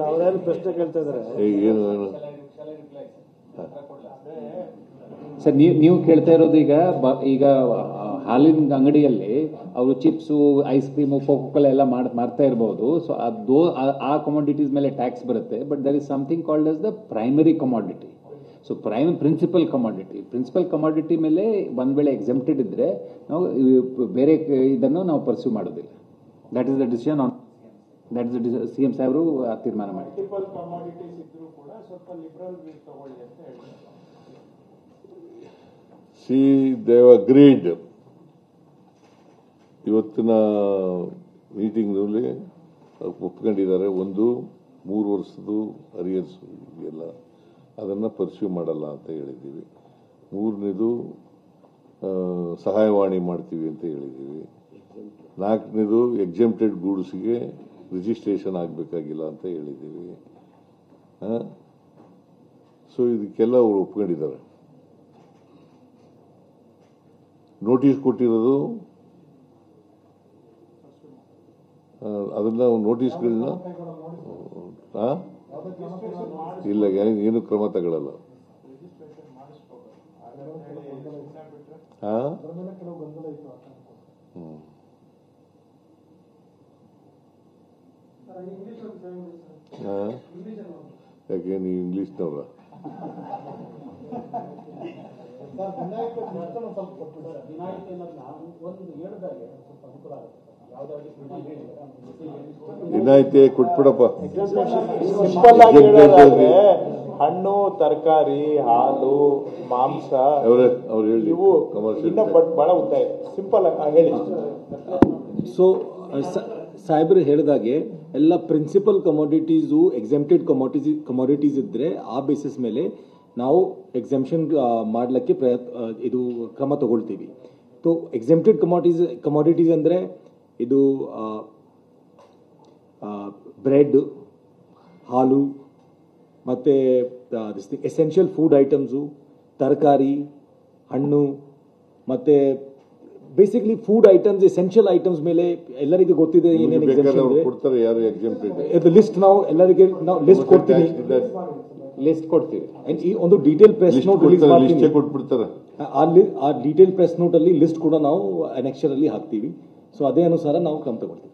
ಅವರೇನು ಪ್ರಶ್ನೆ ಕೇಳ್ತಾ ಇದ್ದಾರೆ. ಏನು ಸರ್, ನೀವು ಕೇಳ್ತಾ ಇರೋದು ಈಗ ಹಾಲಿನ ಅಂಗಡಿಯಲ್ಲಿ ಅವರು ಚಿಪ್ಸು, ಐಸ್ ಕ್ರೀಮು, ಕೋಕೋಕೋಲಾ ಎಲ್ಲ ಮಾರ್ತಾ ಇರಬಹುದು. ಸೊ ಆ ಕಮಾಡಿಟೀಸ್ ಮೇಲೆ ಟ್ಯಾಕ್ಸ್ ಬರುತ್ತೆ. But there is something called as the primary commodity. So principal commodity ಮೇಲೆ ಒಂದ್ ವೇಳೆ ಎಕ್ಸೆಂಪ್ಟೆಡ್ ಇದ್ರೆ ನಾವು ಬೇರೆ ಇದನ್ನು ನಾವು ಪರ್ಸ್ಯೂ ಮಾಡೋದಿಲ್ಲ. That is the decision on that is the CM ಸಾಹೇಬರು ತೀರ್ಮಾನ ಮಾಡಿ. ಮಲ್ಟಿಪಲ್ ಕಮಾಡಿಟೀಸ್ ಇದ್ರೂ ಕೂಡ ಸ್ವಲ್ಪ ಲಿಬರಲ್ ವ್ಯೂ ತಗೊಳ್ಳಿ ಅಂತ ಹೇಳ್ತಾರೆ. ದೇ ಹ್ಯಾವ್ ಅಗ್ರೀಡ್ ಇವತ್ತಿನ ಮೀಟಿಂಗ್ನಲ್ಲಿ ಒಪ್ಕೊಂಡಿದ್ದಾರೆ. 3 ವರ್ಷದ್ದು ಅರಿಯರ್ಸ್ ಎಲ್ಲ ಅದನ್ನು ಪರ್ಸ್ಯೂ ಮಾಡಲ್ಲ ಅಂತ ಹೇಳಿದ್ದೀವಿ. 3ನೇದು ಸಹಾಯವಾಣಿ ಮಾಡ್ತೀವಿ ಅಂತ ಹೇಳಿದ್ದೀವಿ. 4ನೇದು ಎಕ್ಸೆಂಪ್ಟೆಡ್ ಗೂಡ್ಸ್ಗೆ ರಿಜಿಸ್ಟ್ರೇಷನ್ ಆಗಬೇಕಾಗಿಲ್ಲ ಅಂತ ಹೇಳಿದ್ದೀವಿ. ಸೊ ಇದಕ್ಕೆಲ್ಲ ಅವರು ಒಪ್ಕೊಂಡಿದ್ದಾರೆ. ನೋಟಿಸ್ ಕೊಟ್ಟಿರೋದು ಅದನ್ನ ನೋಟಿಸ್ಗಳನ್ನ ಇಲ್ಲ, ಏನು ಕ್ರಮ ತಗೊಳ್ಳಲ್ಲ. ಯಾಕೆ ನೀವು ಇಂಗ್ಲಿಷ್ನವ್ರ? ವಿನಾಯಿತಿ ಕೊಟ್ಬಿಡಪ್ಪ. ಸಿಂಪಲ್ ಆಗಿ ಹೇಳೋದಾದ್ರೆ ಹಣ್ಣು, ತರಕಾರಿ, ಹಾಲು, ಮಾಂಸ ಇವು ಇನ್ನ ಬಹಳ ಉದ್ದಾಯ. ಸಿಂಪಲ್ ಹೇಳಿ. ಸೊ ಸಾಹೇಬ್ರು ಹೇಳಿದಾಗೆ ಎಲ್ಲ ಪ್ರಿನ್ಸಿಪಲ್ ಕಮೋಡಿಟೀಸು ಎಕ್ಸೆಂಪ್ಟೆಡ್ ಕಮೋಡಿಟೀಸ್ ಇದ್ರೆ ಆ ಬೇಸಿಸ್ ಮೇಲೆ ನಾವು ಎಕ್ಸೆಂಪ್ಷನ್ ಮಾಡಲಿಕ್ಕೆ ಇದು ಕ್ರಮ ತಗೊಳ್ತೀವಿ. ಸೊ ಎಕ್ಸೆಂಪ್ಟೆಡ್ ಕಮೋಡಿಟೀಸ್ ಅಂದರೆ ಇದು ಬ್ರೆಡ್, ಹಾಲು, ಮತ್ತು ಎಸೆನ್ಷಿಯಲ್ ಫುಡ್ ಐಟಮ್ಸು, ತರಕಾರಿ, ಹಣ್ಣು, ಮತ್ತು basically food items, essential items ಮೇಲೆ ಎಲ್ಲರಿಗೂ ಗೊತ್ತಿದೆ ಏನೇನು ಲಿಸ್ಟ್ ನಾವು ಎಲ್ಲರಿಗೆ ನಾವು ಲಿಸ್ಟ್ ಕೊಡ್ತೀವಿ. ಈ ಒಂದು ಡೀಟೇಲ್ ಪ್ರೆಸ್ ನೋಟ್ ರಿಲೀಸ್ ಮಾಡ್ತೀವಿ. ಆ ಡೀಟೇಲ್ ಪ್ರೆಸ್ ನೋಟ್ ಅಲ್ಲಿ ಲಿಸ್ಟ್ ಕೂಡ ನಾವು ಅನೆಕ್ಷರ್ ಅಲ್ಲಿ ಹಾಕ್ತೀವಿ. ಸೊ ಅದೇ ಅನುಸಾರ ನಾವು ಕ್ರಮ ತಗೊಳ್ತೀವಿ.